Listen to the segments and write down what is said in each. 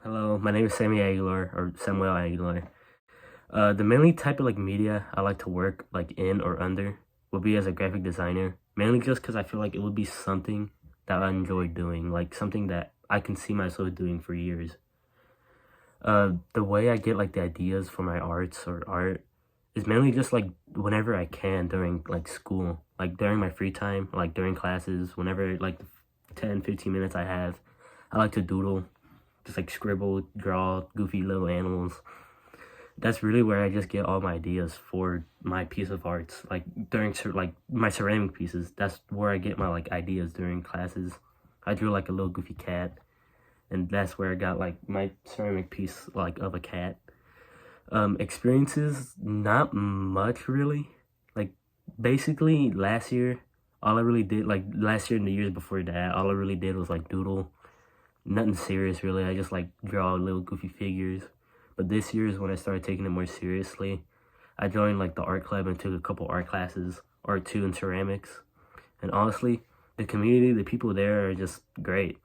Hello, my name is Sammy Aguilar or Samuel Aguilar. The mainly type of like media I like to work like in or under would be as a graphic designer. Mainly just because I feel like it would be something that I enjoy doing, like something that I can see myself doing for years. The way I get like the ideas for my arts or art is mainly just like whenever I can during like school, like during my free time, like during classes, whenever like 10, 15 minutes I have, I like to doodle, just like scribble, draw goofy little animals. That's really where I just get all my ideas for my piece of arts. Like during like my ceramic pieces, that's where I get my like ideas during classes. I drew like a little goofy cat, and that's where I got like my ceramic piece like of a cat. Experiences, not much really. Like basically last year, all I really did, like last year and the years before that, all I really did was like doodle. Nothing serious really. I just like draw little goofy figures. But this year is when I started taking it more seriously. I joined like the art club and took a couple art classes, art two in ceramics. And honestly, the community, the people there are just great.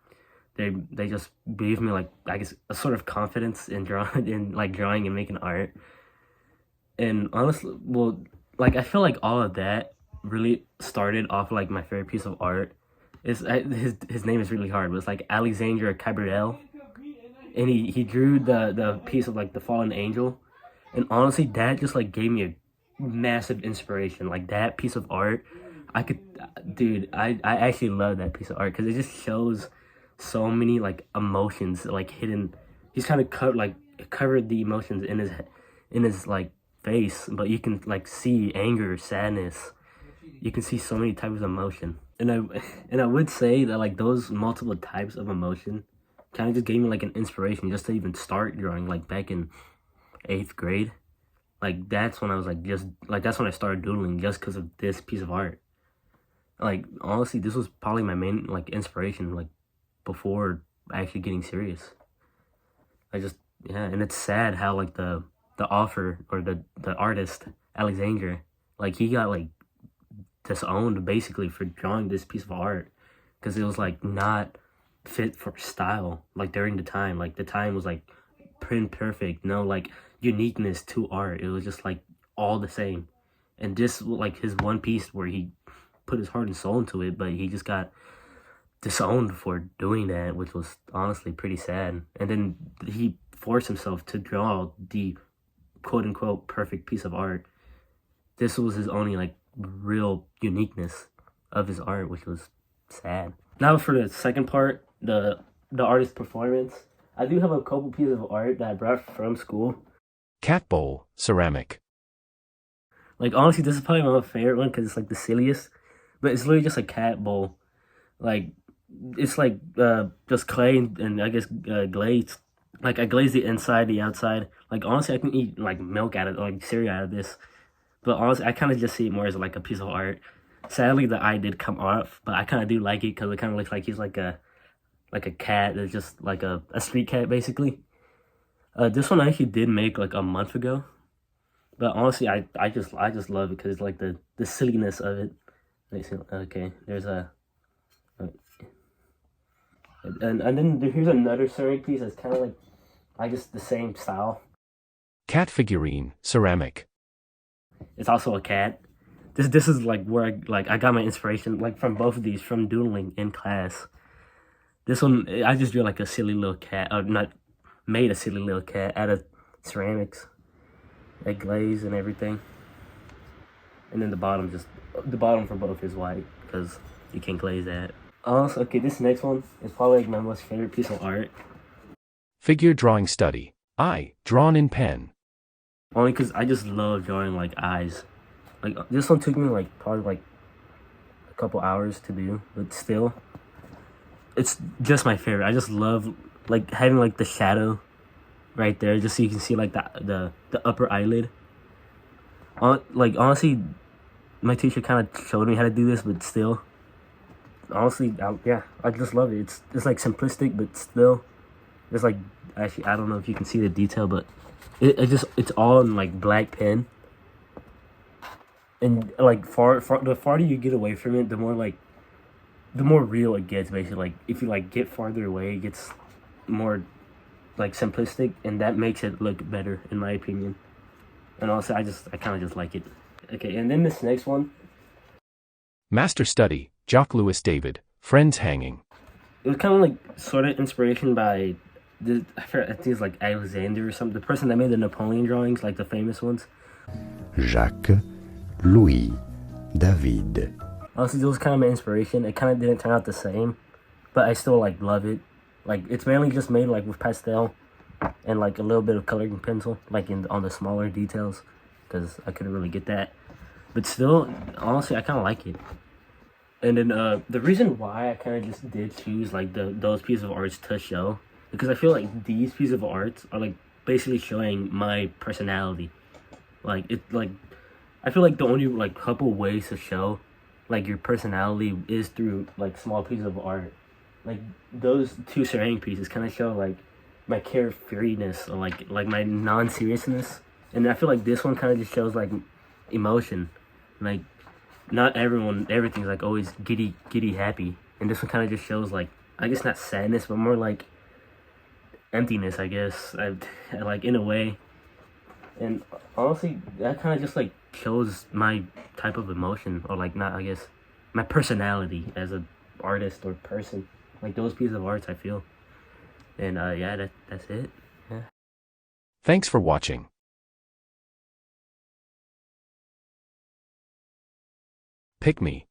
They just gave me like, I guess, a sort of confidence in drawing in like drawing and making art. And honestly, well, like I feel like all of that really started off like my favorite piece of art. His name is really hard, but it's like Alexandre Cabrel, and he drew the piece of like the fallen angel, and honestly, that just like gave me a massive inspiration. Like that piece of art, I could, dude, I actually love that piece of art because it just shows so many like emotions like hidden. He's kind of covered the emotions in his like face, but you can like see anger, sadness. You can see so many types of emotion, and I would say that like those multiple types of emotion kind of just gave me like an inspiration just to even start drawing like back in eighth grade. Like that's when I was like just like that's when I started doodling just because of this piece of art. Like honestly, this was probably my main like inspiration like before actually getting serious. I just yeah, and it's sad how like the author or the artist Alexandra, like he got like disowned basically for drawing this piece of art because it was like not fit for style like during the time. Like the time was like print perfect, no like uniqueness to art. It was just like all the same. And this like his one piece where he put his heart and soul into it, but he just got disowned for doing that, which was honestly pretty sad. And then he forced himself to draw the quote unquote perfect piece of art. This was his only like real uniqueness of his art, which was sad. Now for the second part, the artist performance. I do have a couple pieces of art that I brought from school. Cat bowl, ceramic. Like honestly, this is probably my favorite one because it's like the silliest, but it's literally just a cat bowl. Like it's like just clay and I guess glaze. Like I glaze the inside, the outside. Like honestly, I can eat like milk out of like cereal out of this. But honestly, I kind of just see it more as like a piece of art. Sadly, the eye did come off, but I kind of do like it because it kind of looks like he's like a cat that's just like a street cat basically. This one I actually did make like a month ago, but honestly, I just love it because it's like the silliness of it. Okay, there's and then here's another ceramic piece that's kind of like I guess the same style. Cat figurine, ceramic. It's also a cat. This is like where I got my inspiration like from both of these from doodling in class. This one I just drew like a silly little cat, or not made a silly little cat out of ceramics, like glaze and everything. And then the bottom for both is white because you can't glaze that. Also, okay, this next one is probably like my most favorite piece of art. Figure drawing study. Eye, drawn in pen. Only because I just love drawing like eyes. Like this one took me like probably like a couple hours to do, but still, it's just my favorite. I just love like having like the shadow right there, just so you can see like the upper eyelid. Like honestly, my teacher kind of showed me how to do this, but still, honestly, yeah, I just love it. It's like simplistic, but still, it's like actually I don't know if you can see the detail, but it's all in like black pen, and like the farther you get away from it, the more real it gets. Basically, like if you like get farther away, it gets more like simplistic, and that makes it look better in my opinion. And also, I kind of just like it. Okay, and then this next one, Master study, Jock Louis David, Friends hanging. it was kind of like sort of inspiration by I think it's like Alexander or something, the person that made the Napoleon drawings, like the famous ones. Jacques, Louis, David. Honestly, it was kind of my inspiration. It kind of didn't turn out the same, but I still like love it. Like it's mainly just made like with pastel and like a little bit of coloring pencil, like in on the smaller details, because I couldn't really get that. But still, honestly, I kind of like it. And then the reason why I kind of just did choose like those pieces of arts to show, because I feel like these pieces of arts are like basically showing my personality. Like I feel like the only like couple ways to show like your personality is through like small pieces of art. Like those two ceramic pieces kind of show like my carefreeness or like my non-seriousness, and I feel like this one kind of just shows like emotion. Like not everything's like always giddy happy, and this one kind of just shows like, I guess not sadness, but more like emptiness, I guess. Like in a way. And honestly, that kind of just like shows my type of emotion, or like not, I guess, my personality as a artist or person. Like those pieces of arts, I feel. And yeah, that's it. Yeah. Thanks for watching. Pick me.